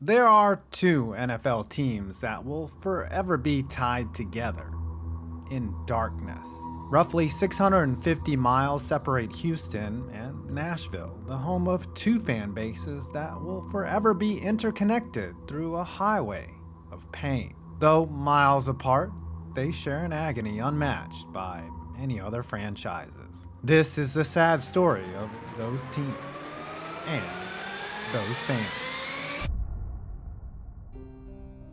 There are two NFL teams that will forever be tied together in darkness. Roughly 650 miles separate Houston and Nashville, the home of two fan bases that will forever be interconnected through a highway of pain. Though miles apart, they share an agony unmatched by any other franchises. This is the sad story of those teams and those fans.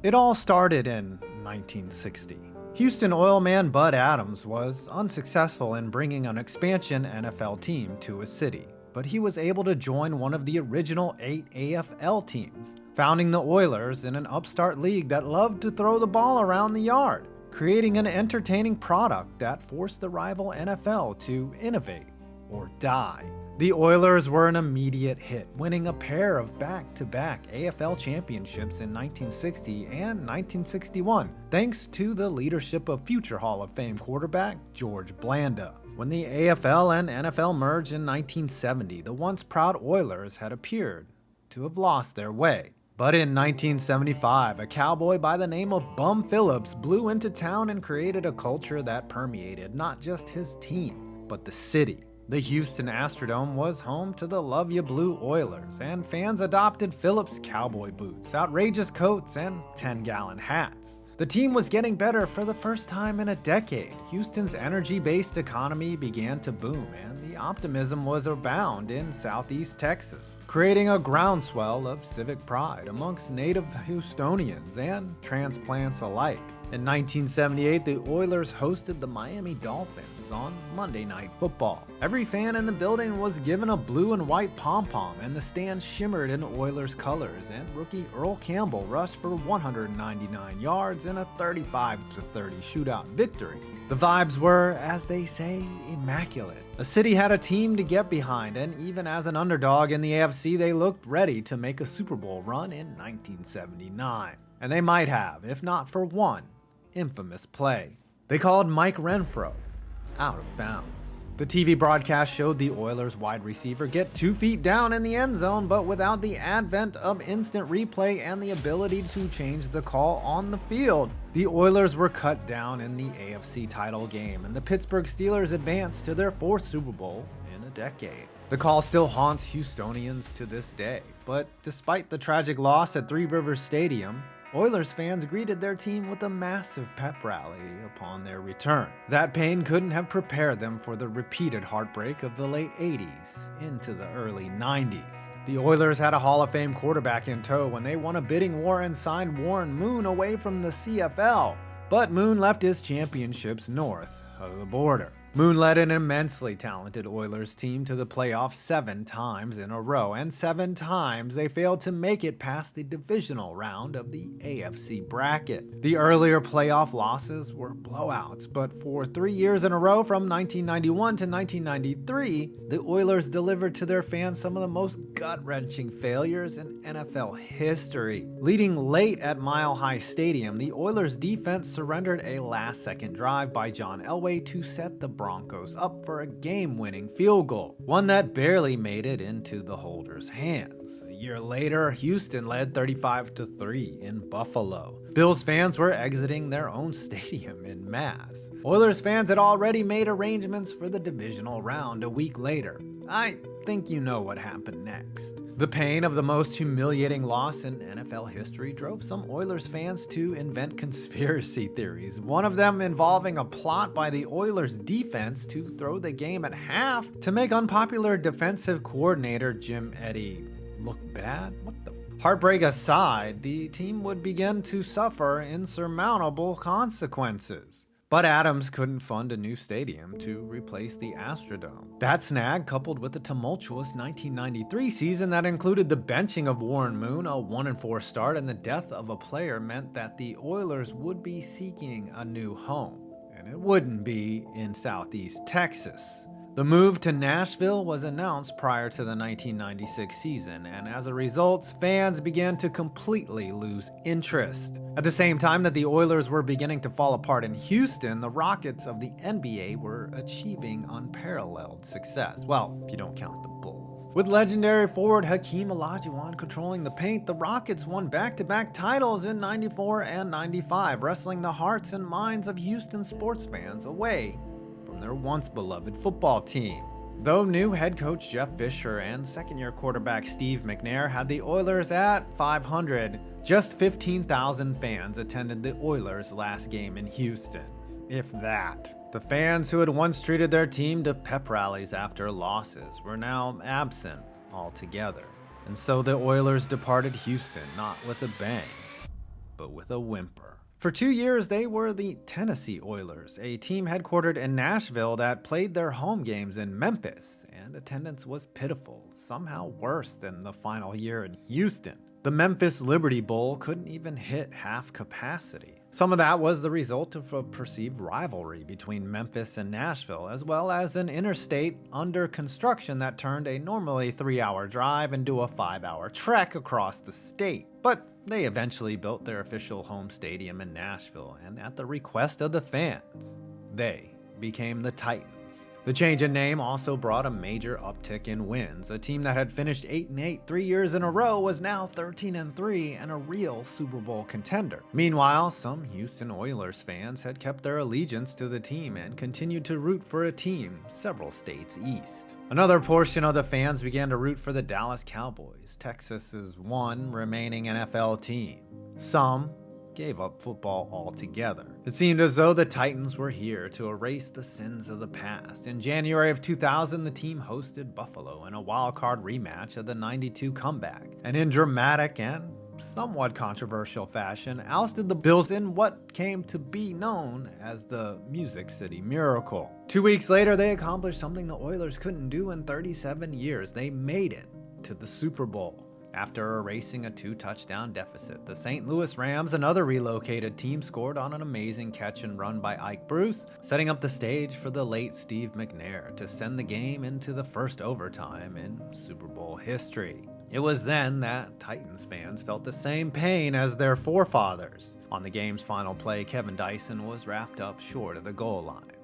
It all started in 1960. Houston oil man Bud Adams was unsuccessful in bringing an expansion NFL team to a city, but he was able to join one of the original 8 AFL teams, founding the Oilers in an upstart league that loved to throw the ball around the yard, creating an entertaining product that forced the rival NFL to innovate or die. The Oilers were an immediate hit, winning a pair of back-to-back AFL championships in 1960 and 1961, thanks to the leadership of future Hall of Fame quarterback George Blanda. When the AFL and NFL merged in 1970, the once proud Oilers had appeared to have lost their way. But in 1975, a cowboy by the name of Bum Phillips blew into town and created a culture that permeated not just his team, but the city. The Houston Astrodome was home to the Love Ya Blue Oilers, and fans adopted Phillips' cowboy boots, outrageous coats, and 10-gallon hats. The team was getting better for the first time in a decade. Houston's energy-based economy began to boom, and the optimism was abound in southeast Texas, creating a groundswell of civic pride amongst native Houstonians and transplants alike. In 1978, the Oilers hosted the Miami Dolphins on Monday Night Football. Every fan in the building was given a blue and white pom-pom, and the stands shimmered in Oilers colors, and rookie Earl Campbell rushed for 199 yards in a 35-30 shootout victory. The vibes were, as they say, immaculate. The city had a team to get behind, and even as an underdog in the AFC, they looked ready to make a Super Bowl run in 1979. And they might have, if not for one infamous play. They called Mike Renfro out of bounds. The TV broadcast showed the Oilers wide receiver get 2 feet down in the end zone, but without the advent of instant replay and the ability to change the call on the field, the Oilers were cut down in the AFC title game, and the Pittsburgh Steelers advanced to their 4th Super Bowl in a decade. The call still haunts Houstonians to this day, but despite the tragic loss at Three Rivers Stadium, Oilers fans greeted their team with a massive pep rally upon their return. That pain couldn't have prepared them for the repeated heartbreak of the late 80s into the early 90s. The Oilers had a Hall of Fame quarterback in tow when they won a bidding war and signed Warren Moon away from the CFL, but Moon left his championships north of the border. Moon led an immensely talented Oilers team to the playoffs 7 times in a row, and 7 times they failed to make it past the divisional round of the AFC bracket. The earlier playoff losses were blowouts, but for 3 years in a row from 1991 to 1993, the Oilers delivered to their fans some of the most gut-wrenching failures in NFL history. Leading late at Mile High Stadium, the Oilers defense surrendered a last-second drive by John Elway to set the Broncos up for a game-winning field goal, one that barely made it into the holder's hands. A year later, Houston led 35-3 in Buffalo. Bills fans were exiting their own stadium en masse. Oilers fans had already made arrangements for the divisional round a week later. I think you know what happened next. The pain of the most humiliating loss in NFL history drove some Oilers fans to invent conspiracy theories, one of them involving a plot by the Oilers defense to throw the game at half to make unpopular defensive coordinator Jim Eddy look bad. What the? Heartbreak aside, the team would begin to suffer insurmountable consequences. But Adams couldn't fund a new stadium to replace the Astrodome. That snag, coupled with the tumultuous 1993 season that included the benching of Warren Moon, a 1-4 start, and the death of a player, meant that the Oilers would be seeking a new home. And it wouldn't be in Southeast Texas. The move to Nashville was announced prior to the 1996 season, and as a result, fans began to completely lose interest. At the same time that the Oilers were beginning to fall apart in Houston, the Rockets of the NBA were achieving unparalleled success. Well, if you don't count the Bulls. With legendary forward Hakeem Olajuwon controlling the paint, the Rockets won back-to-back titles in '94 and '95, wrestling the hearts and minds of Houston sports fans away from their once beloved football team. Though new head coach Jeff Fisher and second-year quarterback Steve McNair had the Oilers at 500, just 15,000 fans attended the Oilers' last game in Houston, if that. The fans who had once treated their team to pep rallies after losses were now absent altogether. And so the Oilers departed Houston not with a bang, but with a whimper. For 2 years, they were the Tennessee Oilers, a team headquartered in Nashville that played their home games in Memphis, and attendance was pitiful, somehow worse than the final year in Houston. The Memphis Liberty Bowl couldn't even hit half capacity. Some of that was the result of a perceived rivalry between Memphis and Nashville, as well as an interstate under construction that turned a normally 3-hour drive into a 5-hour trek across the state. But they eventually built their official home stadium in Nashville, and at the request of the fans, they became the Titans. The change in name also brought a major uptick in wins. A team that had finished 8-8 3 years in a row was now 13-3 and a real Super Bowl contender. Meanwhile, some Houston Oilers fans had kept their allegiance to the team and continued to root for a team several states east. Another portion of the fans began to root for the Dallas Cowboys, Texas's one remaining NFL team. Some gave up football altogether. It seemed as though the Titans were here to erase the sins of the past. In January of 2000, the team hosted Buffalo in a wildcard rematch of the '92 comeback, and in dramatic and somewhat controversial fashion, ousted the Bills in what came to be known as the Music City Miracle. 2 weeks later, they accomplished something the Oilers couldn't do in 37 years. They made it to the Super Bowl. After erasing a 2-touchdown deficit, the St. Louis Rams, another relocated team, scored on an amazing catch and run by Ike Bruce, setting up the stage for the late Steve McNair to send the game into the first overtime in Super Bowl history. It was then that Titans fans felt the same pain as their forefathers. On the game's final play, Kevin Dyson was wrapped up short of the goal line,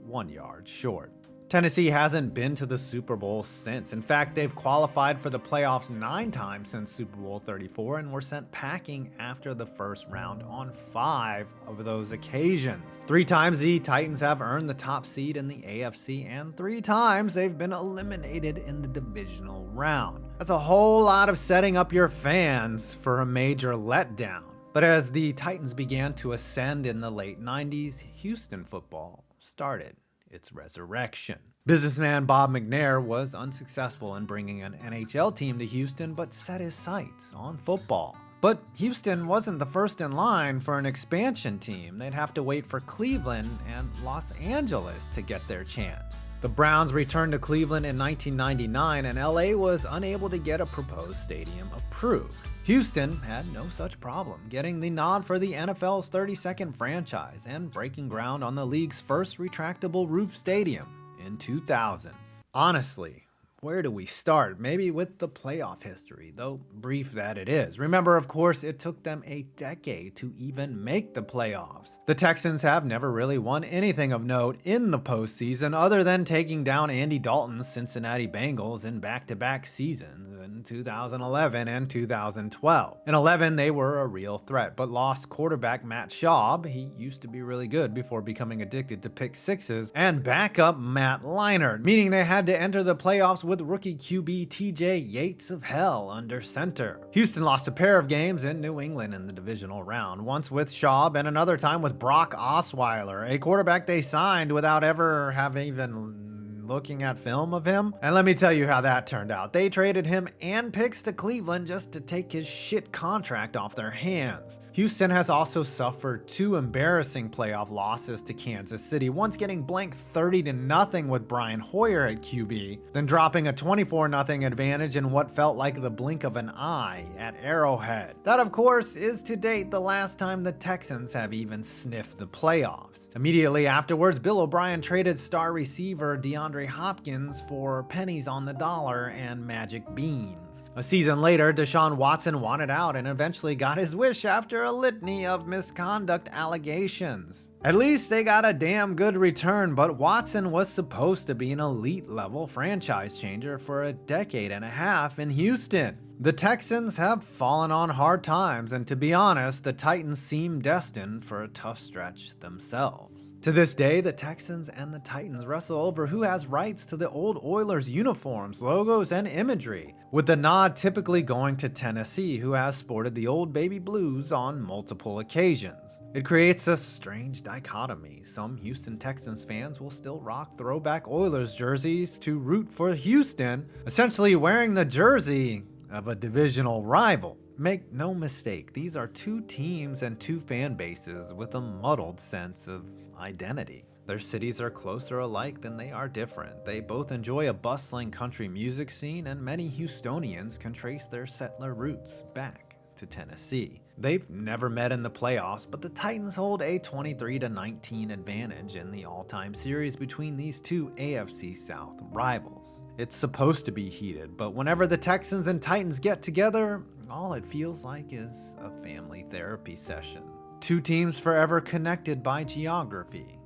1 yard short. Tennessee hasn't been to the Super Bowl since. In fact, they've qualified for the playoffs 9 times since Super Bowl 34 and were sent packing after the first round on 5 of those occasions. 3 times the Titans have earned the top seed in the AFC, and 3 times they've been eliminated in the divisional round. That's a whole lot of setting up your fans for a major letdown. But as the Titans began to ascend in the late 90s, Houston football started its resurrection. Businessman Bob McNair was unsuccessful in bringing an NHL team to Houston, but set his sights on football. But Houston wasn't the first in line for an expansion team. They'd have to wait for Cleveland and Los Angeles to get their chance. The Browns returned to Cleveland in 1999, and LA was unable to get a proposed stadium approved. Houston had no such problem, getting the nod for the NFL's 32nd franchise and breaking ground on the league's first retractable roof stadium in 2000. Honestly, where do we start? Maybe with the playoff history, though brief that it is. Remember, of course, it took them a decade to even make the playoffs. The Texans have never really won anything of note in the postseason other than taking down Andy Dalton's Cincinnati Bengals in back-to-back seasons in 2011 and 2012. In 11, they were a real threat, but lost quarterback Matt Schaub, he used to be really good before becoming addicted to pick sixes, and backup Matt Leinart, meaning they had to enter the playoffs with rookie QB TJ Yates of hell under center. Houston lost a pair of games in New England in the divisional round, once with Schaub and another time with Brock Osweiler, a quarterback they signed without ever having even looking at film of him. And let me tell you how that turned out. They traded him and picks to Cleveland just to take his shit contract off their hands. Houston has also suffered 2 embarrassing playoff losses to Kansas City, once getting blanked 30-0 with Brian Hoyer at QB, then dropping a 24-0 advantage in what felt like the blink of an eye at Arrowhead. That, of course, is to date the last time the Texans have even sniffed the playoffs. Immediately afterwards, Bill O'Brien traded star receiver DeAndre DeAndre Hopkins for pennies on the dollar and magic beans. A season later, Deshaun Watson wanted out and eventually got his wish after a litany of misconduct allegations. At least they got a damn good return, but Watson was supposed to be an elite-level franchise changer for a decade and a half in Houston. The Texans have fallen on hard times, and to be honest, the Titans seem destined for a tough stretch themselves. To this day, the Texans and the Titans wrestle over who has rights to the old Oilers uniforms, logos, and imagery, with the nod typically going to Tennessee, who has sported the old baby blues on multiple occasions. It creates a strange dichotomy. Some Houston Texans fans will still rock throwback Oilers jerseys to root for Houston, essentially wearing the jersey of a divisional rival. Make no mistake, these are two teams and two fan bases with a muddled sense of identity. Their cities are closer alike than they are different. They both enjoy a bustling country music scene, and many Houstonians can trace their settler roots back to Tennessee. They've never met in the playoffs, but the Titans hold a 23-19 advantage in the all-time series between these two AFC South rivals. It's supposed to be heated, but whenever the Texans and Titans get together, all it feels like is a family therapy session. Two teams forever connected by geography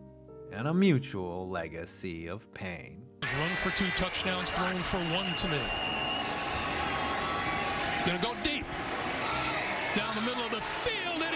and a mutual legacy of pain. Run for 2 touchdowns, thrown for 1 to me. Gonna go deep. Down the middle of the field.